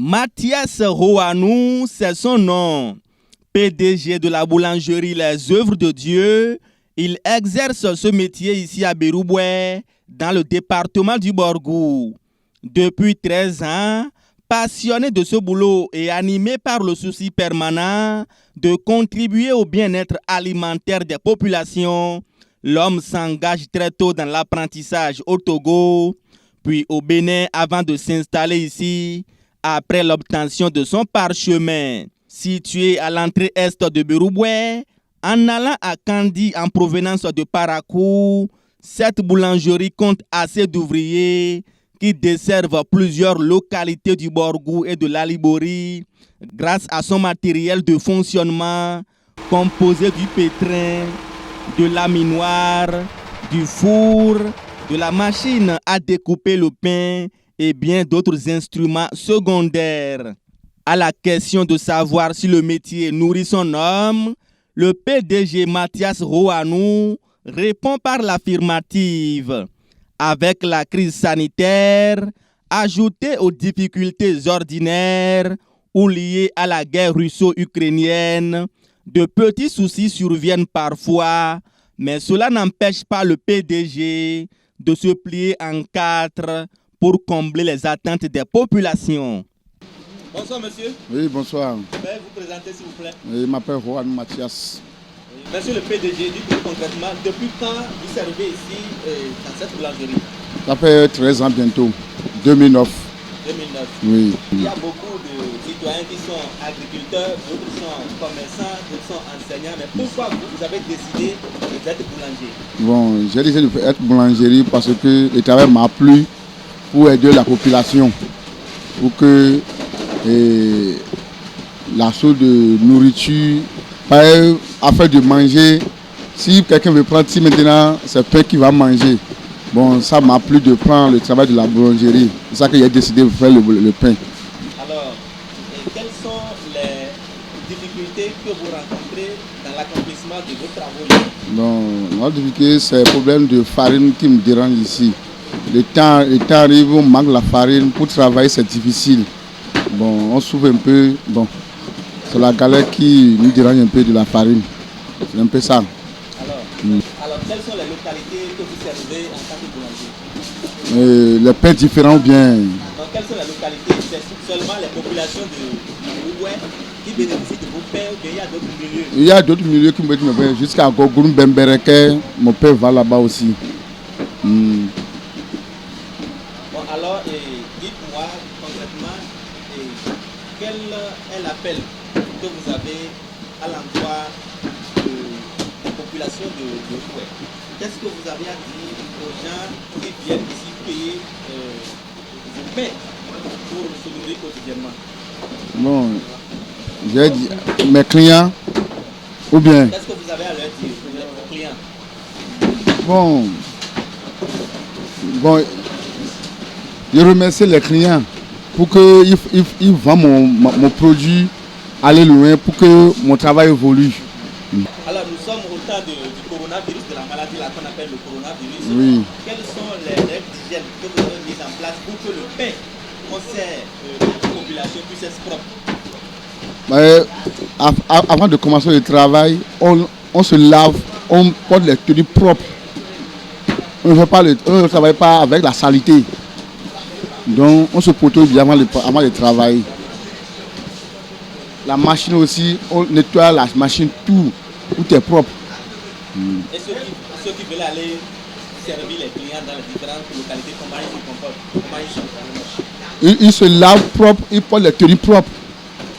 Mathias Rohanou, c'est son nom. PDG de la boulangerie Les Œuvres de Dieu, il exerce ce métier ici à Bérouboué, dans le département du Borgou. Depuis 13 ans, passionné de ce boulot et animé par le souci permanent de contribuer au bien-être alimentaire des populations, l'homme s'engage très tôt dans l'apprentissage au Togo, puis au Bénin avant de s'installer ici, après l'obtention de son parchemin. Situé à l'entrée est de Bérouboué, en allant à Kandi en provenance de Parakou, cette boulangerie compte assez d'ouvriers qui desservent plusieurs localités du Borgou et de l'Alibori grâce à son matériel de fonctionnement composé du pétrin, de laminoir, du four, de la machine à découper le pain et bien d'autres instruments secondaires. À la question de savoir si le métier nourrit son homme, le PDG Mathias Rohanou répond par l'affirmative. Avec la crise sanitaire, ajoutée aux difficultés ordinaires ou liées à la guerre russo-ukrainienne, de petits soucis surviennent parfois, mais cela n'empêche pas le PDG de se plier en quatre pour combler les attentes des populations. Bonsoir monsieur. Oui, bonsoir. Pouvez vous présenter s'il vous plaît? Je m'appelle Rohanou Mathias. Monsieur le PDG, dites-nous concrètement, depuis quand vous servez ici dans cette boulangerie? Ça fait 13 ans bientôt, 2009. 2009. Oui. Il y a beaucoup de citoyens qui sont agriculteurs, d'autres sont commerçants, d'autres sont enseignants. Mais pourquoi vous avez décidé d'être boulanger? Bon, j'ai décidé d'être boulangerie parce que le travail m'a plu pour aider la population, pour que la source de nourriture, afin de manger, si quelqu'un veut prendre, si maintenant c'est pain qu'il va manger, bon, ça m'a plu de prendre le travail de la boulangerie. C'est ça que j'ai décidé de faire le pain. Alors, quelles sont les difficultés que vous rencontrez dans l'accomplissement de vos travaux? Bon, la difficulté, c'est le problème de farine qui me dérange ici. Le temps arrive, on manque la farine. Pour travailler, c'est difficile. Bon, on souffre un peu. Bon, c'est la galère qui nous dérange un peu de la farine. C'est un peu ça. Alors, quelles sont les localités que vous servez en tant que boulanger? Les pains différents ou bien. Donc, quelles sont les localités? C'est seulement les populations de Bérouboué qui bénéficient de vos pains ou bien il y a d'autres milieux? Il y a d'autres milieux qui me disent mes pains. Jusqu'à Gogoun, Bembereke, mon père va là-bas aussi. Bon, alors, dites-moi concrètement, quel est l'appel que vous avez à l'endroit des populations de Bérouboué? Qu'est-ce que vous avez à dire aux gens qui viennent ici payer vos pains pour se nourrir quotidiennement? Bon, j'ai dit mes clients, ou bien. Qu'est-ce que vous avez à leur dire aux clients? Bon, je remercie les clients pour qu'ils vendent mon produit, aller loin, pour que mon travail évolue. Alors nous sommes au temps du coronavirus, de la maladie là qu'on appelle le coronavirus. Oui. Quelles sont les règles d'hygiène que vous avez mises en place pour que le pain qu'on sert aux populations puisse être propre? Avant de commencer le travail, on se lave, on porte les tenues propres. On ne travaille pas avec la saleté. Donc on se protège bien avant de travailler. La machine aussi, on nettoie la machine, tout est propre. Et ceux qui veulent aller servir les clients dans les différentes localités, comment ils se comportent? Comment ils sont? Ils se lavent propre, ils portent les tenues propres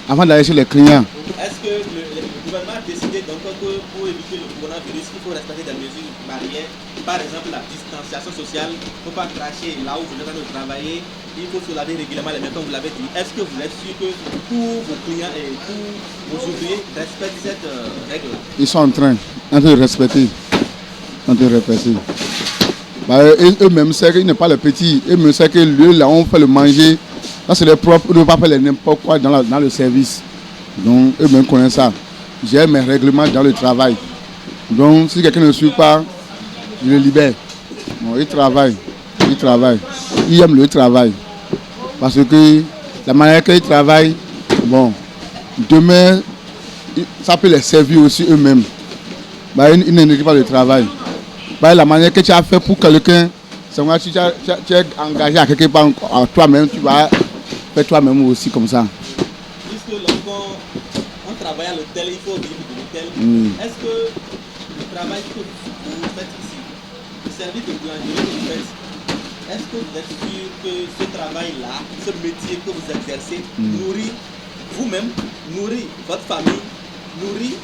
avant d'aller chez les clients. Est-ce que le gouvernement a décidé donc que pour éviter le coronavirus, il faut respecter des mesures barrières? Par exemple, la distanciation sociale, il ne faut pas cracher là où vous êtes en train de travailler, il faut se laver régulièrement les mains comme vous l'avez dit. Est-ce que vous êtes sûr que tous vos clients et tous vos ouvriers respectent cette règle? Ils sont en train de respecter. Eux-mêmes savent qu'ils n'est pas les petits. Eux-mêmes savent que lieu là on fait le manger, là c'est les propres, on ne va pas faire n'importe quoi dans le service. Donc eux-mêmes connaissent ça. J'ai mes règlements dans le travail. Donc si quelqu'un ne suit pas, je le libère. Bon, ils travaillent. Ils aiment le travail. Parce que la manière qu'ils travaillent, bon, demain, ça peut les servir aussi eux-mêmes. Bah, ils n'énervent pas le travail. Bah, la manière que tu as fait pour quelqu'un, c'est moi, si tu es engagé à quelque part, à toi-même, tu vas faire toi-même aussi comme ça. Puisque lorsqu'on travaille à l'hôtel, il faut vivre de l'hôtel. Est-ce que le travail que vous faites ici, le service de boulangerie que vous faites, est-ce que vous êtes sûr que ce travail-là, ce métier que vous exercez, nourrit vous-même, nourrit votre famille, nourrit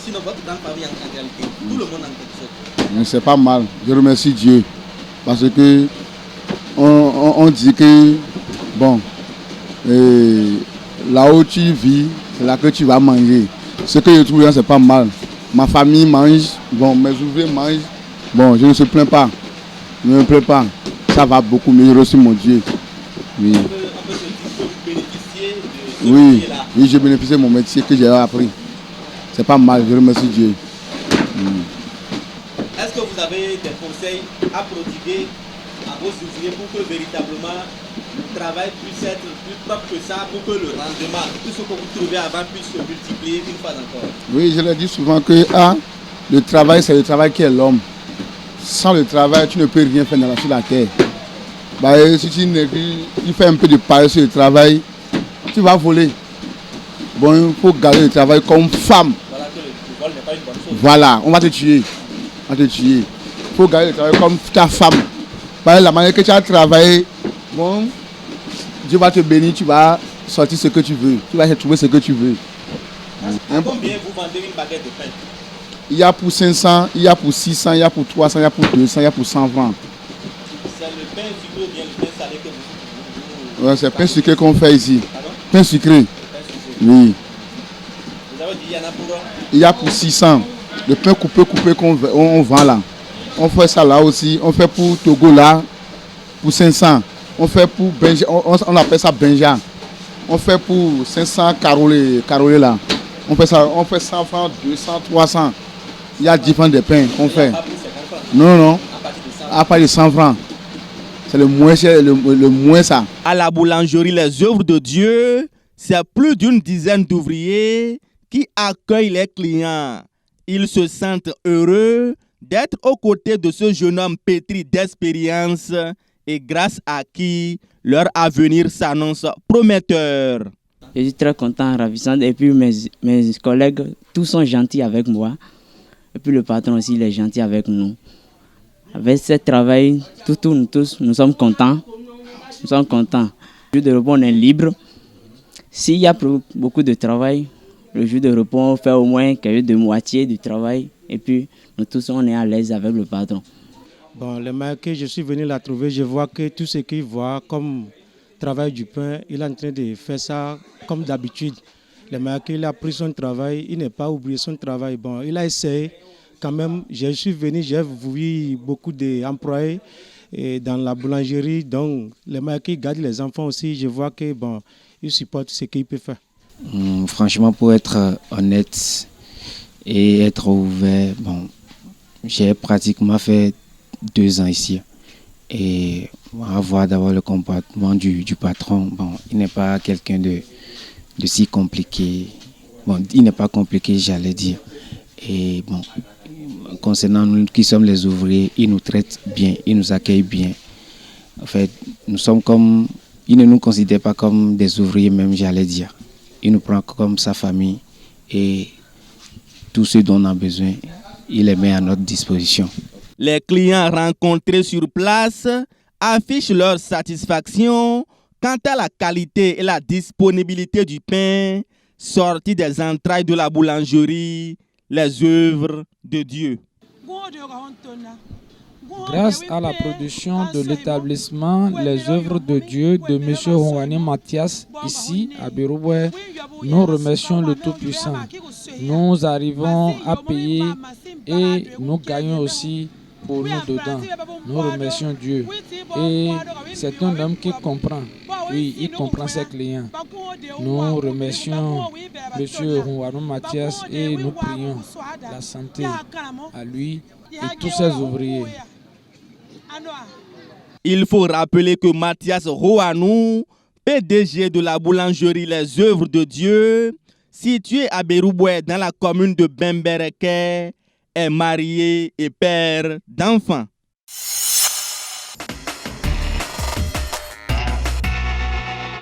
sinon votre grande famille en réalité, tout le monde en quelque sorte? Mais c'est pas mal, je remercie Dieu. Parce que on dit que, bon, là où tu vis, c'est là que tu vas manger. Ce que je trouve, c'est pas mal. Ma famille mange, bon, mes ouvriers mangent, bon, je ne me plains pas. Je ne me plains pas. Ça va beaucoup mieux, je remercie mon Dieu. Oui. On peut se dire que vous bénéficiez de ce Oui, métier-là. oui, je bénéficie de mon métier que j'ai appris. C'est pas mal, je remercie Dieu. Est-ce que vous avez des conseils à prodiguer à vos ouvriers pour que véritablement le travail puisse être plus propre que ça, pour que le rendement, tout ce que vous trouvez avant puisse se multiplier une fois encore? Oui, je le dis souvent que le travail, c'est le travail qui est l'homme. Sans le travail, tu ne peux rien faire sur la terre. Bah, si tu fais un peu de paille sur le travail, tu vas voler. Bon, il faut garder le travail comme femme. Voilà que le vol n'est pas une bonne chose. Voilà, on va te tuer. On va te tuer. Il faut garder le travail comme ta femme. Par la manière que tu as travaillé, bon, Dieu va te bénir, tu vas sortir ce que tu veux. Tu vas trouver ce que tu veux. Combien vous vendez une baguette de pain? Il y a pour 500, il y a pour 600, il y a pour 300, il y a pour 200, il y a pour 100 francs. C'est le pain sucré ou bien le pain salé que vous... Ouais, c'est le pain sucré qu'on fait ici. Pardon? Pain sucré. Oui. Vous avez dit il y en a pour... Il y a pour 600. Le pain coupé qu'on vend là. On fait ça là aussi. On fait pour Togo là, pour 500. On fait pour Benja, on appelle ça Benja. On fait pour 500 carolés là. On fait 100 francs, 200, 300. Il y a différents des pains qu'on fait. Non. À partir de 100 francs. C'est le moins cher, le moins ça. À la boulangerie Les Œuvres de Dieu, c'est plus d'une dizaine d'ouvriers qui accueillent les clients. Ils se sentent heureux d'être aux côtés de ce jeune homme pétri d'expérience et grâce à qui leur avenir s'annonce prometteur. Je suis très content, ravissant. Et puis mes collègues, tous sont gentils avec moi. Et puis le patron aussi, il est gentil avec nous. Avec ce travail, nous tous, nous sommes contents. Nous sommes contents. Le jour de repos, on est libre. S'il y a beaucoup de travail, le jour de repos, on fait au moins quelque de moitié du travail. Et puis, nous tous, on est à l'aise avec le patron. Bon, le mec que je suis venu la trouver, je vois que tout ce qu'il voit comme travail du pain, il est en train de faire ça comme d'habitude. Le mec, il a pris son travail, il n'a pas oublié son travail. Bon, il a essayé quand même. Je suis venu, j'ai vu beaucoup d'employés dans la boulangerie. Donc, le mec qui garde les enfants aussi, je vois que bon, il supporte ce qu'il peut faire. Franchement, pour être honnête et être ouvert, bon, j'ai pratiquement fait 2 ans ici. Et à voir d'abord le comportement du patron, bon, il n'est pas quelqu'un de si compliqué. Bon, il n'est pas compliqué, j'allais dire. Et bon, concernant nous qui sommes les ouvriers, il nous traite bien, il nous accueille bien. En fait, nous sommes comme, il ne nous considère pas comme des ouvriers même, j'allais dire. Il nous prend comme sa famille et tout ce dont on a besoin, il les met à notre disposition. Les clients rencontrés sur place affichent leur satisfaction quant à la qualité et la disponibilité du pain sorti des entrailles de la boulangerie Les Œuvres de Dieu. Grâce à la production de l'établissement Les Œuvres de Dieu de M. Rouhani Mathias, ici à Bérououé, nous remercions le Tout-Puissant. Nous arrivons à payer et nous gagnons aussi pour nous dedans. Nous remercions Dieu. Et c'est un homme qui comprend. Oui, il comprend ses clients. Nous remercions M. Rouhani Mathias et nous prions la santé à lui et tous ses ouvriers. Il faut rappeler que Mathias Rouhani PDG de la boulangerie Les Œuvres de Dieu, située à Bérouboué dans la commune de Bembereke, est marié et père d'enfants.